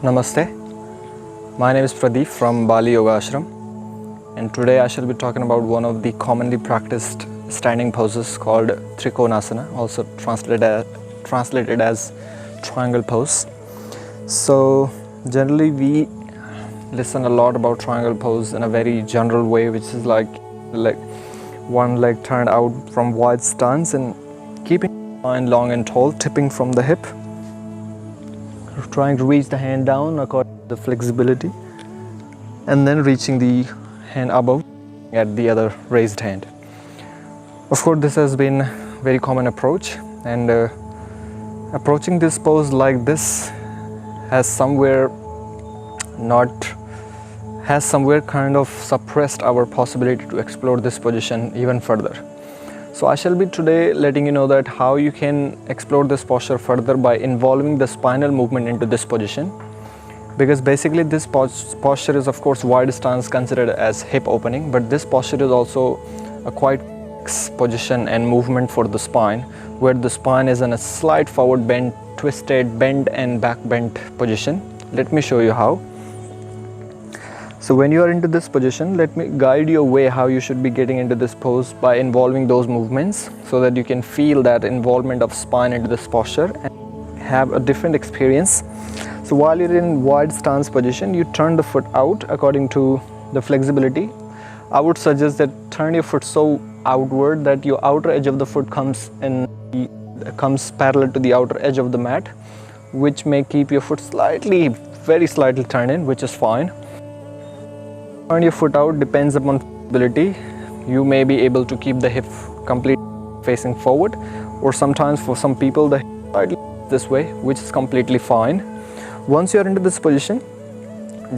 Namaste. My name is Pradeep from Bali Yoga Ashram, and today I shall be talking about one of the commonly practiced standing poses called Trikonasana, also translated as triangle pose. So generally we listen a lot about triangle pose in a very general way, which is like one leg turned out from wide stance and keeping the spine long and tall, tipping from the hip, trying to reach the hand down according to the flexibility, and then reaching the hand above at the other raised hand. Of course, this has been a very common approach, and approaching this pose like this has somewhere kind of suppressed our possibility to explore this position even further. So I shall be today letting you know that how you can explore this posture further by involving the spinal movement into this position, because basically this posture is of course wide stance considered as hip opening, but this posture is also a quite position and movement for the spine, where the spine is in a slight forward bend, twisted bend and back bent position. Let me show you how. So when you are into this position, let me guide you away how you should be getting into this pose by involving those movements, so that you can feel that involvement of spine into this posture and have a different experience. So while you're in wide stance position, you turn the foot out according to the flexibility. I would suggest that turn your foot so outward that your outer edge of the foot comes parallel to the outer edge of the mat, which may keep your foot very slightly turned in, which is fine. Turn your foot out depends upon flexibility. You may be able to keep the hip completely facing forward, or sometimes for some people the hip slightly this way, which is completely fine. Once you are into this position,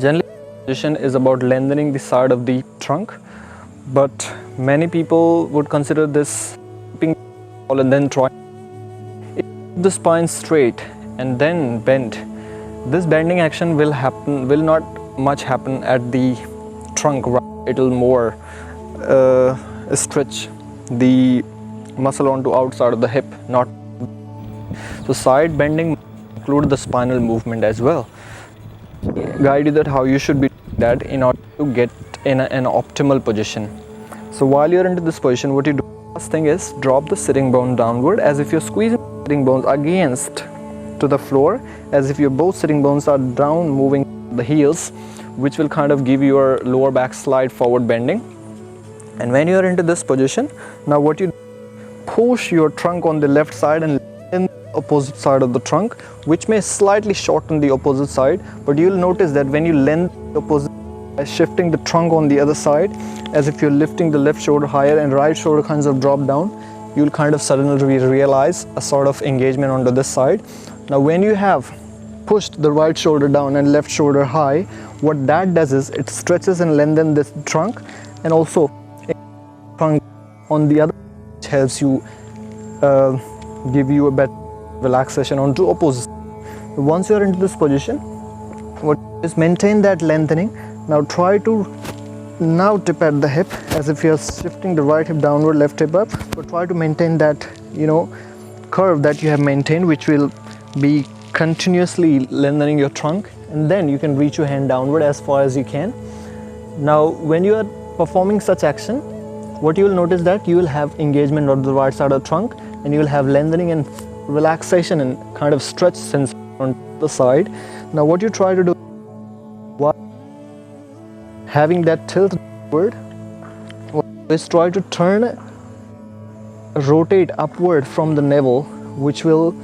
generally this position is about lengthening the side of the trunk, but many people would consider this keeping and then try keep the spine straight and then bend. This bending action will not much happen at the trunk. It will more stretch the muscle onto outside of the hip, not so side bending include the spinal movement as well. Guide you that how you should be doing that in order to get in an optimal position. So while you're into this position, what you do first thing is drop the sitting bone downward, as if you're squeezing the sitting bones against to the floor, as if your both sitting bones are down, moving the heels, which will kind of give your lower back slide forward bending. And when you're into this position, now what you do, push your trunk on the left side and in the opposite side of the trunk, which may slightly shorten the opposite side, but you'll notice that when you lengthen the opposite by shifting the trunk on the other side, as if you're lifting the left shoulder higher and right shoulder kinds of drop down, you'll kind of suddenly realize a sort of engagement onto this side. Now when you have pushed the right shoulder down and left shoulder high, what that does is it stretches and lengthens this trunk, and also trunk on the other, which helps you give you a better relaxation onto opposite. Once you're into this position, what is maintain that lengthening. Now try to tip at the hip, as if you're shifting the right hip downward, left hip up, but try to maintain that curve that you have maintained, which will be continuously lengthening your trunk, and then you can reach your hand downward as far as you can. Now when you are performing such action, what you will notice that you will have engagement on the right side of the trunk, and you will have lengthening and relaxation and kind of stretch sense on the side. Now what you try to do while having that tilt upward is try to rotate upward from the navel, which will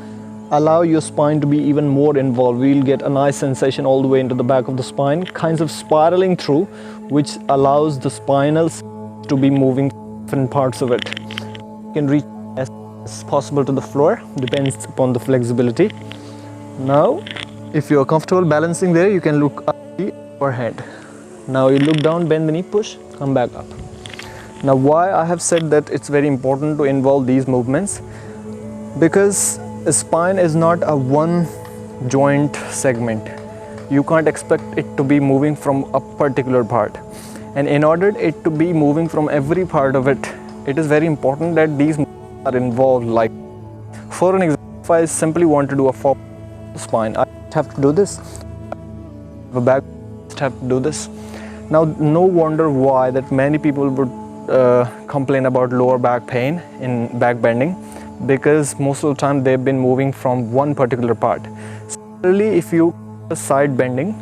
allow your spine to be even more involved. We'll get a nice sensation all the way into the back of the spine, kinds of spiraling through, which allows the spinal to be moving different parts of it. You can reach as possible to the floor, depends upon the flexibility. Now if you are comfortable balancing there, you can look up your head. Now you look down, bend the knee, push, come back up. Now why I have said that it's very important to involve these movements, because the spine is not a one joint segment. You can't expect it to be moving from a particular part, and in order it to be moving from every part of it, it is very important that these movements are involved. Like for an example, if I simply want to do a forward spine, I have to do this. a back, just have to do this. Now, no wonder why that many people would complain about lower back pain in back bending, because most of the time they've been moving from one particular part. Similarly, if you side bending,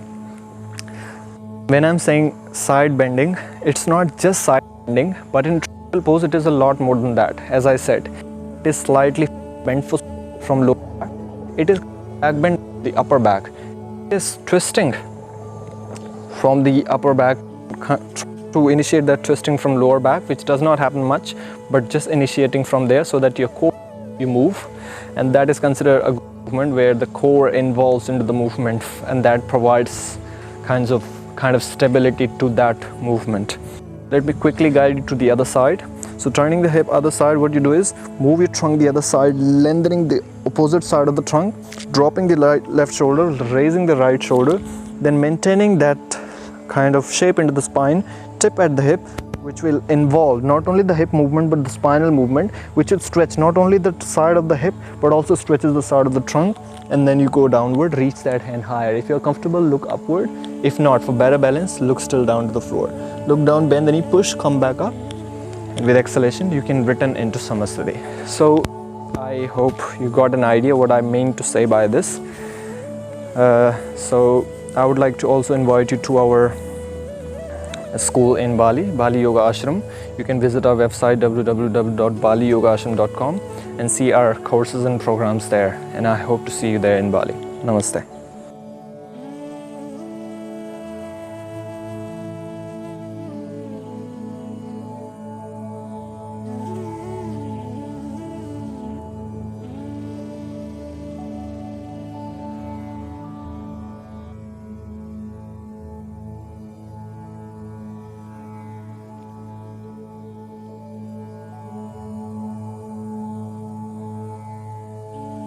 when I'm saying side bending, it's not just side bending, but in triangle pose it is a lot more than that. As I said, it is slightly bent from lower back. It is back bend the upper back. It is twisting from the upper back to initiate that twisting from lower back, which does not happen much, but just initiating from there so that your core you move, and that is considered a movement where the core involves into the movement, and that provides kind of stability to that movement. Let me quickly guide you to the other side. So turning the hip other side, what you do is move your trunk the other side, lengthening the opposite side of the trunk, dropping the left shoulder, raising the right shoulder, then maintaining that kind of shape into the spine, tip at the hip, which will involve not only the hip movement but the spinal movement, which will stretch not only the side of the hip but also stretches the side of the trunk, and then you go downward, reach that hand higher. If you're comfortable, look upward. If not, for better balance, look still down to the floor. Look down, bend the knee, push, come back up. And with exhalation, you can return into Samasthiti. So I hope you got an idea what I mean to say by this. So I would like to also invite you to our school in Bali, Bali Yoga Ashram. You can visit our website www.baliyogaashram.com and see our courses and programs there. And I hope to see you there in Bali. Namaste.